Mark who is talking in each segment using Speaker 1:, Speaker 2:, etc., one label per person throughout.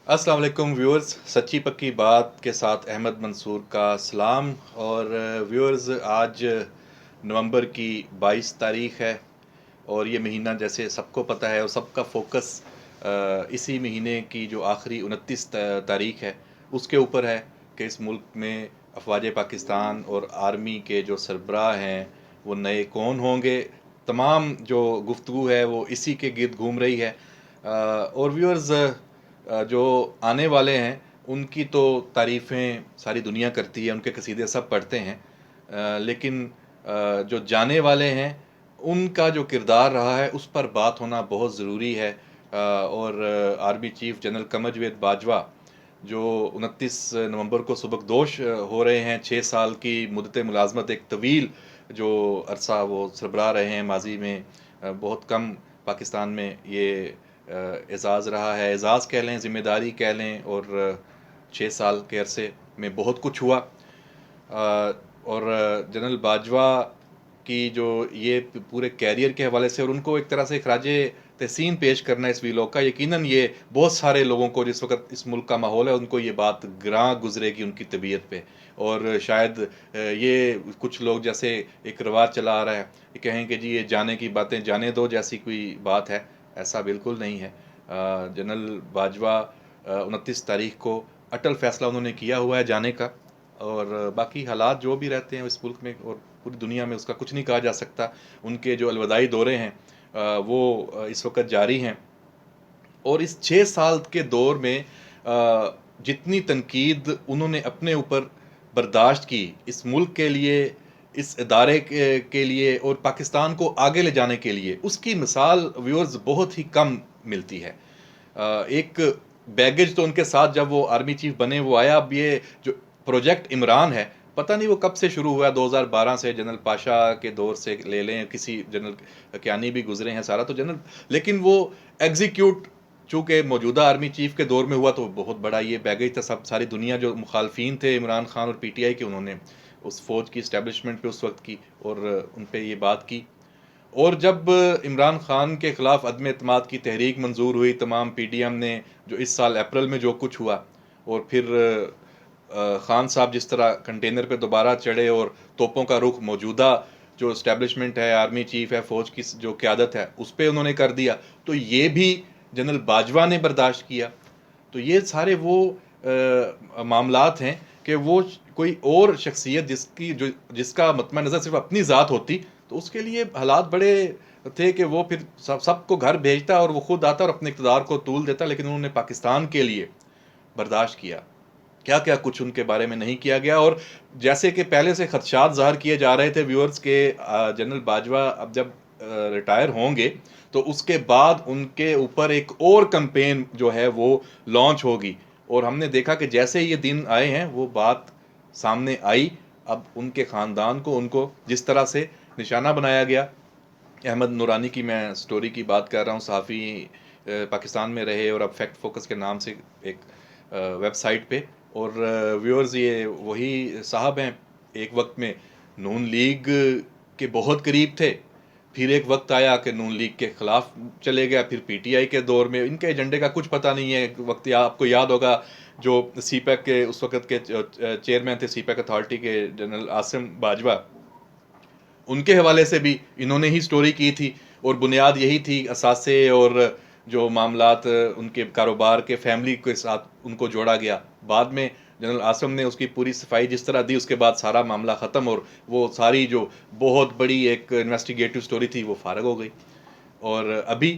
Speaker 1: अस्सलाम वालेकुम व्यूअर्स, सच्ची पक्की बात के साथ अहमद मंसूर का सलाम। और व्यूअर्स, आज नवंबर की 22 तारीख़ है और ये महीना जैसे सबको पता है और सबका फोकस इसी महीने की जो आखिरी 29 तारीख़ है उसके ऊपर है कि इस मुल्क में अफवाज पाकिस्तान और आर्मी के जो सरबराह हैं वो नए कौन होंगे। तमाम जो गुफ्तगू है वो इसी के गिर्द घूम रही है। और व्यूअर्स, जो आने वाले हैं उनकी तो तारीफ़ें सारी दुनिया करती है, उनके कसीदे सब पढ़ते हैं। लेकिन जो जाने वाले हैं उनका जो किरदार रहा है उस पर बात होना बहुत ज़रूरी है। और आर्मी चीफ जनरल कमरजावेद बाजवा जो 29 नवंबर को सुबकदोश हो रहे हैं, 6 साल की मुद्दत मुलाजमत, एक तवील जो अरसा वो सरबराह रहे हैं माजी में। बहुत कम पाकिस्तान में ये एज़ाज़ रहा है, एज़ाज़ कह लें, ज़िम्मेदारी कह लें। और 6 साल के अरसे में बहुत कुछ हुआ। और जनरल बाजवा की जो ये पूरे कैरियर के हवाले से और उनको एक तरह से खराज तहसीन पेश करना इस वीलॉग का, यकीनन ये बहुत सारे लोगों को, जिस वक्त इस मुल्क का माहौल है, उनको ये बात ग्रां गुजरेगी उनकी तबीयत पे। और शायद ये कुछ लोग, जैसे एक रवाज चला आ रहा है, ये कहें कि जी ये जाने की बातें जाने दो जैसी कोई बात है। ऐसा बिल्कुल नहीं है। जनरल बाजवा 29 तारीख को अटल फैसला उन्होंने किया हुआ है जाने का। और बाकी हालात जो भी रहते हैं इस मुल्क में और पूरी दुनिया में, उसका कुछ नहीं कहा जा सकता। उनके जो अलविदाई दौरे हैं वो इस वक्त जारी हैं। और इस 6 साल के दौर में जितनी तनकीद उन्होंने अपने ऊपर बर्दाश्त की इस मुल्क के लिए, इस इदारे के लिए और पाकिस्तान को आगे ले जाने के लिए, उसकी मिसाल व्यूअर्स बहुत ही कम मिलती है। एक बैगेज तो उनके साथ जब वो आर्मी चीफ बने वो आया। अब ये जो प्रोजेक्ट इमरान है, पता नहीं वो कब से शुरू हुआ, 2012 से, जनरल पाशा के दौर से ले लें, किसी जनरल क्यानी भी गुजरे हैं सारा तो जनरल, लेकिन वो एग्जीक्यूट चूँकि मौजूदा आर्मी चीफ के दौर में हुआ तो बहुत बड़ा ये बैगेज था। सब सारी दुनिया जो मुखालफिन थे इमरान खान और पीटीआई के, उन्होंने उस फौज की इस्टेब्लिशमेंट पे उस वक्त की और उन पे ये बात की। और जब इमरान खान के खिलाफ अदम एतमाद की तहरीक मंजूर हुई, तमाम पीडीएम ने, जो इस साल अप्रैल में जो कुछ हुआ, और फिर खान साहब जिस तरह कंटेनर पे दोबारा चढ़े और तोपों का रुख मौजूदा जो इस्टेब्लिशमेंट है, आर्मी चीफ है, फौज की जो क़यादत है, उस पर उन्होंने कर दिया, तो ये भी जनरल बाजवा ने बर्दाश्त किया। तो ये सारे वो मामलात हैं कि वो कोई और शख्सियत जिसका मतम नज़र सिर्फ अपनी ज़ात होती तो उसके लिए हालात बड़े थे कि वो फिर सबको घर भेजता और वो खुद आता और अपने इक़्तिदार को तूल देता। लेकिन उन्होंने पाकिस्तान के लिए बर्दाश्त किया। क्या क्या कुछ उनके बारे में नहीं किया गया। और जैसे कि पहले से खदशात ज़ाहिर किए जा रहे थे व्यूअर्स के, जनरल बाजवा अब जब रिटायर होंगे तो उसके बाद उनके ऊपर एक और कैंपेन जो है वो लॉन्च होगी। और हमने देखा कि जैसे ये दिन आए हैं वो बात सामने आई। अब उनके ख़ानदान को, उनको जिस तरह से निशाना बनाया गया, अहमद नूरानी की मैं स्टोरी की बात कर रहा हूँ, सहाफ़ी पाकिस्तान में रहे और अब फैक्ट फोकस के नाम से एक वेबसाइट पे। और व्यूअर्स, ये वही साहब हैं, एक वक्त में नून लीग के बहुत करीब थे, फिर एक वक्त आया कि नून लीग के खिलाफ चले गया, फिर पीटीआई के दौर में इनके एजेंडे का कुछ पता नहीं है। एक वक्त आपको याद होगा जो सीपैक के उस वक्त के चेयरमैन थे, सीपैक अथॉरिटी के, जनरल आसिम बाजवा, उनके हवाले से भी इन्होंने ही स्टोरी की थी। और बुनियाद यही थी, असासे और जो मामलात उनके कारोबार के, फैमिली के साथ उनको जोड़ा गया। बाद में जनरल आसम ने उसकी पूरी सफाई जिस तरह दी, उसके बाद सारा मामला ख़त्म और वो सारी जो बहुत बड़ी एक इन्वेस्टिगेटिव स्टोरी थी वो फारग हो गई। और अभी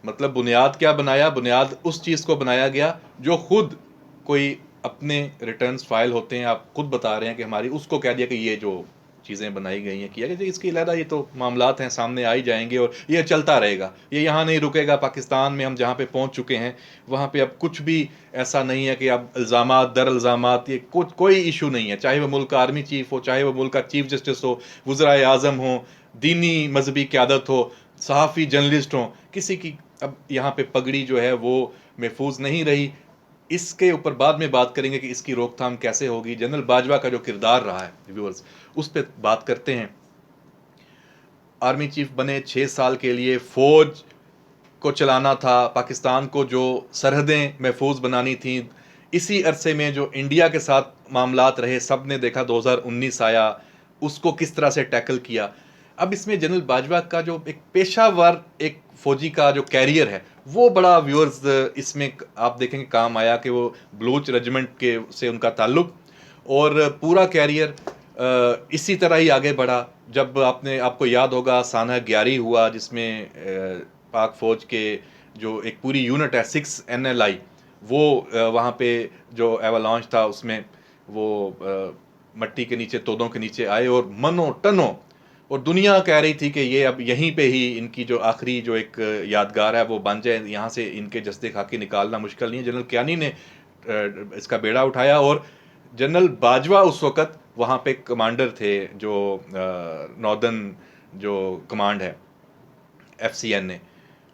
Speaker 1: मतलब बुनियाद क्या बनाया? बुनियाद उस चीज़ को बनाया गया जो खुद कोई अपने रिटर्न्स फाइल होते हैं, आप खुद बता रहे हैं कि हमारी, उसको कह दिया कि ये जो चीज़ें बनाई गई हैं किया गया, इसकी अलहदा ये तो मामलात हैं, सामने आ ही जाएंगे और ये चलता रहेगा, ये यहाँ नहीं रुकेगा। पाकिस्तान में हम जहाँ पे पहुँच चुके हैं वहाँ पे अब कुछ भी ऐसा नहीं है कि अब इल्ज़ामात दर इल्ज़ामात, ये कुछ कोई इशू नहीं है। चाहे वो मुल्क का आर्मी चीफ हो, चाहे वो मुल्क का चीफ जस्टिस हो, वज़राए आज़म हो, दीनी मजहबी क़यादत हो, सहाफ़ी जर्नलिस्ट हों, किसी की अब यहाँ पे पगड़ी जो है वो महफूज नहीं रही। इसके ऊपर बाद में बात करेंगे कि इसकी रोकथाम कैसे होगी। जनरल बाजवा का जो किरदार रहा है व्यूअर्स, उस पर बात करते हैं। आर्मी चीफ बने 6 साल के लिए, फौज को चलाना था, पाकिस्तान को जो सरहदें महफूज बनानी थी, इसी अरसे में जो इंडिया के साथ मामलात रहे, सब ने देखा 2019 आया, उसको किस तरह से टैकल किया। अब इसमें जनरल बाजवा का जो एक पेशावर एक फौजी का जो कैरियर है, वो बड़ा व्यूअर्स इसमें आप देखेंगे काम आया कि वो बलूच रेजिमेंट के से उनका ताल्लुक, और पूरा कैरियर इसी तरह ही आगे बढ़ा। जब आपको याद होगा साना 11 हुआ, जिसमें पाक फौज के जो एक पूरी यूनिट है 6 NLI, वो वहाँ पे जो एवालांच था उसमें वो मट्टी के नीचे, तोदों के नीचे आए और मनो टनो, और दुनिया कह रही थी कि ये अब यहीं पे ही इनकी जो आखिरी जो एक यादगार है वो बन जाए, यहाँ से इनके जस्ते खाकी निकालना मुश्किल नहीं है। जनरल कियानी ने इसका बेड़ा उठाया, और जनरल बाजवा उस वक़्त वहाँ पे कमांडर थे, जो नॉर्दर्न जो कमांड है FCN ने,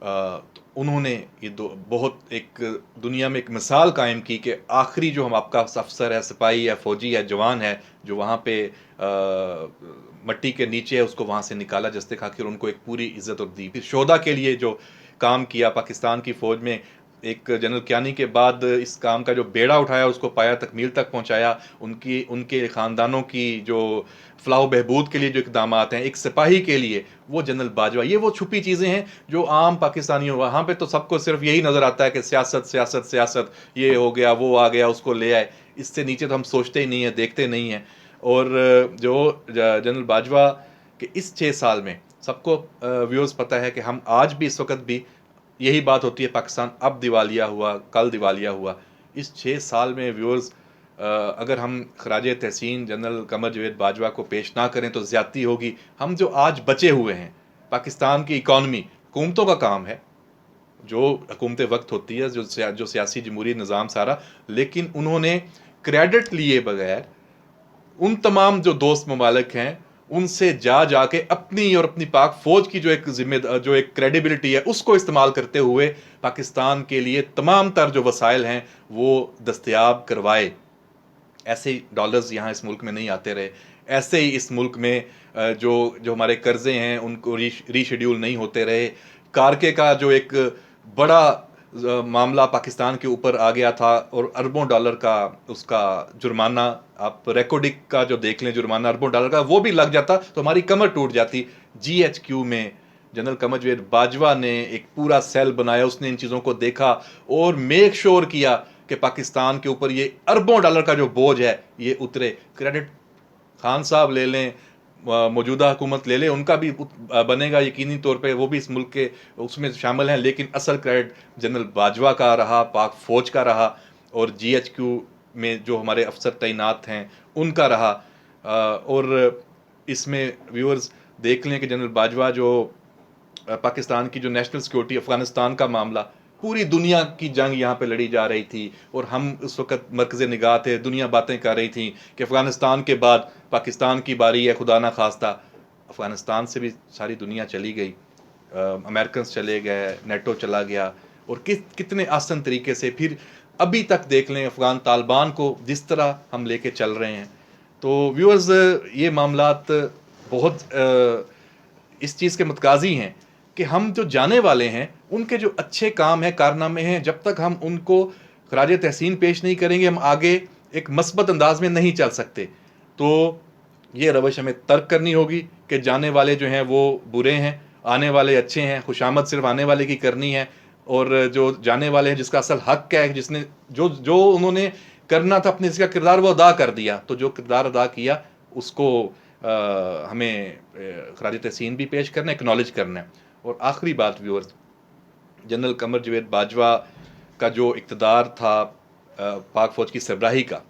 Speaker 1: तो उन्होंने ये बहुत एक दुनिया में एक मिसाल कायम की कि आखिरी जो हम आपका अफसर है, सिपाही है, फौजी है, जवान है, जो वहाँ पे मट्टी के नीचे है, उसको वहाँ से निकाला जस्ते खाकी, और उनको एक पूरी इज्जत और दी। फिर शोहदा के लिए जो काम किया पाकिस्तान की फ़ौज में, एक जनरल कियानी के बाद इस काम का जो बेड़ा उठाया, उसको पाया तकमील तक पहुँचाया। उनके ख़ानदानों की जो फलाह बहबूद के लिए जो इक़दामात हैं एक सिपाही के लिए, वो जनरल बाजवा। ये वो छुपी चीज़ें हैं जो आम पाकिस्तानियों, वहाँ पे तो सबको सिर्फ यही नज़र आता है कि सियासत सियासत सियासत, ये हो गया, वो आ गया, उसको ले आए। इससे नीचे तो हम सोचते ही नहीं हैं, देखते नहीं हैं। और जो जनरल बाजवा के इस 6 साल में सबको व्यूअर्स पता है कि हम आज भी, इस वक्त भी यही बात होती है, पाकिस्तान अब दिवालिया हुआ, कल दिवालिया हुआ। इस 6 साल में व्यूअर्स अगर हम खराज तहसीन जनरल कमर जवेद बाजवा को पेश ना करें तो ज़्यादती होगी। हम जो आज बचे हुए हैं, पाकिस्तान की इकॉनमी हुकूमतों का काम है, जो हुकूमत वक्त होती है, जो सियासी जमहूरी निज़ाम सारा, लेकिन उन्होंने क्रेडिट लिए बगैर उन तमाम जो दोस्त ममालिक हैं उनसे जाके अपनी और अपनी पाक फौज की जो एक क्रेडिबिलिटी है उसको इस्तेमाल करते हुए पाकिस्तान के लिए तमाम तर जो वसाइल हैं वो दस्तयाब करवाए। ऐसे ही डॉलर्स यहाँ इस मुल्क में नहीं आते रहे, ऐसे ही इस मुल्क में जो हमारे कर्जे हैं उनको रीशेड्यूल नहीं होते रहे। कारके का जो एक बड़ा मामला पाकिस्तान के ऊपर आ गया था, और अरबों डॉलर का उसका जुर्माना, आप रेकोडिक का जो देख लें जुर्माना अरबों डॉलर का, वो भी लग जाता तो हमारी कमर टूट जाती। GHQ में जनरल कमर जवेद बाजवा ने एक पूरा सेल बनाया, उसने इन चीज़ों को देखा और मेक श्योर किया कि पाकिस्तान के ऊपर ये अरबों डॉलर का जो बोझ है ये उतरे। क्रेडिट खान साहब ले लें, मौजूदा हुकूमत ले लें, उनका भी बनेगा यकीनी तौर पे, वो भी इस मुल्क के उसमें शामिल हैं, लेकिन असल क्रेडिट जनरल बाजवा का रहा, पाक फ़ौज का रहा, और GHQ में जो हमारे अफसर तैनात हैं उनका रहा। और इसमें व्यूअर्स देख लें कि जनरल बाजवा जो पाकिस्तान की जो नेशनल सिक्योरिटी, अफ़गानिस्तान का मामला, पूरी दुनिया की जंग यहाँ पे लड़ी जा रही थी, और हम उस वक़्त मरकज़ निगाह थे, दुनिया बातें कर रही थी कि अफ़गानिस्तान के बाद पाकिस्तान की बारी है, खुदा ना खास्ता। अफ़गानिस्तान से भी सारी दुनिया चली गई, अमेरिकन चले गए, नेटो चला गया, और कितने आसान तरीके से फिर अभी तक देख लें अफ़गान तालिबान को जिस तरह हम लेके चल रहे हैं। तो व्यूअर्स ये मामलात बहुत इस चीज़ के मुतकाज़ी हैं कि हम जो जाने वाले हैं उनके जो अच्छे काम हैं, कारनामे हैं, जब तक हम उनको खराज तहसीन पेश नहीं करेंगे, हम आगे एक मस्बत अंदाज में नहीं चल सकते। तो ये रवश हमें तर्क करनी होगी कि जाने वाले जो हैं वो बुरे हैं, आने वाले अच्छे हैं। खुशामद सिर्फ आने वाले की करनी है, और जो जाने वाले हैं जिसका असल हक है, जिसने जो उन्होंने करना था अपने इसका किरदार वो अदा कर दिया, तो जो किरदार अदा किया उसको हमें खराज तहसीन भी पेश करना है, एक्नॉलेज करना है। और आखिरी बात व्यूअर्स, जनरल कमर जवेद बाजवा का जो इक़्तिदार था पाक फ़ौज की सरबराही का,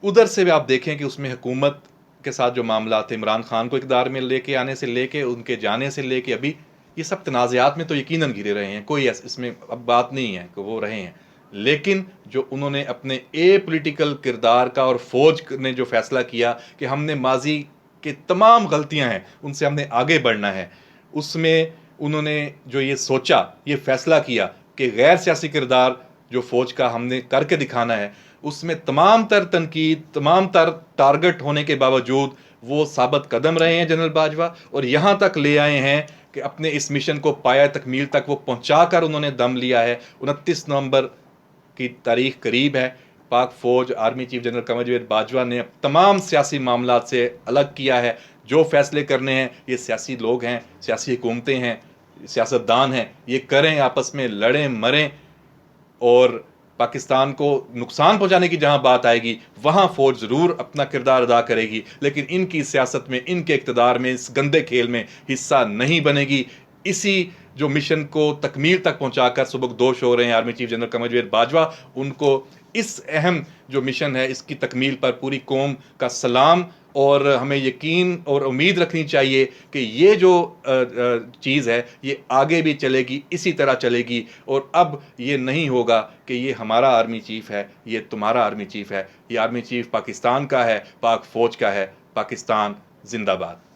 Speaker 1: उधर से भी आप देखें कि उसमें हुकूमत के साथ जो मामला थे, इमरान खान को इक़्तिदार में लेके आने से लेके उनके जाने से लेके अभी, ये सब तनाज़ात में तो यकीनन घिरे रहे हैं, कोई इसमें अब बात नहीं है कि वो रहे हैं। लेकिन जो उन्होंने अपने पॉलिटिकल किरदार का, और फ़ौज ने जो फ़ैसला किया कि हमने माजी के तमाम गलतियां हैं उनसे हमने आगे बढ़ना है, उसमें उन्होंने जो ये सोचा, ये फ़ैसला किया कि गैर सियासी किरदार जो फ़ौज का हमने करके दिखाना है, उसमें तमाम तर तनकीद, तमाम तर टारगेट होने के बावजूद वो साबित कदम रहे हैं जनरल बाजवा, और यहाँ तक ले आए हैं कि अपने इस मिशन को पाया तकमील तक वो पहुँचा कर उन्होंने दम लिया है। 29 नवंबर की तारीख करीब है। पाक फ़ौज army chief general Qamar Javed Bajwa ने तमाम सियासी मामलात से अलग किया है। जो फैसले करने हैं ये सियासी लोग हैं, सियासी हुकूमतें हैं, सियासतदान हैं, ये करें, आपस में लड़ें मरें, और पाकिस्तान को नुकसान पहुंचाने की जहां बात आएगी वहां फ़ौज ज़रूर अपना किरदार अदा करेगी, लेकिन इनकी सियासत में, इनके इक़्तिदार में, इस गंदे खेल में हिस्सा नहीं बनेगी। इसी जो मिशन को तकमील तक पहुंचाकर सुबुकदोश हो रहे हैं army chief general Qamar Javed Bajwa, उनको इस अहम जो मिशन है इसकी तकमील पर पूरी कौम का सलाम। और हमें यकीन और उम्मीद रखनी चाहिए कि ये जो चीज़ है ये आगे भी चलेगी, इसी तरह चलेगी। और अब ये नहीं होगा कि ये हमारा आर्मी चीफ़ है, ये तुम्हारा आर्मी चीफ़ है। ये आर्मी चीफ़ पाकिस्तान का है, पाक फ़ौज का है। पाकिस्तान जिंदाबाद।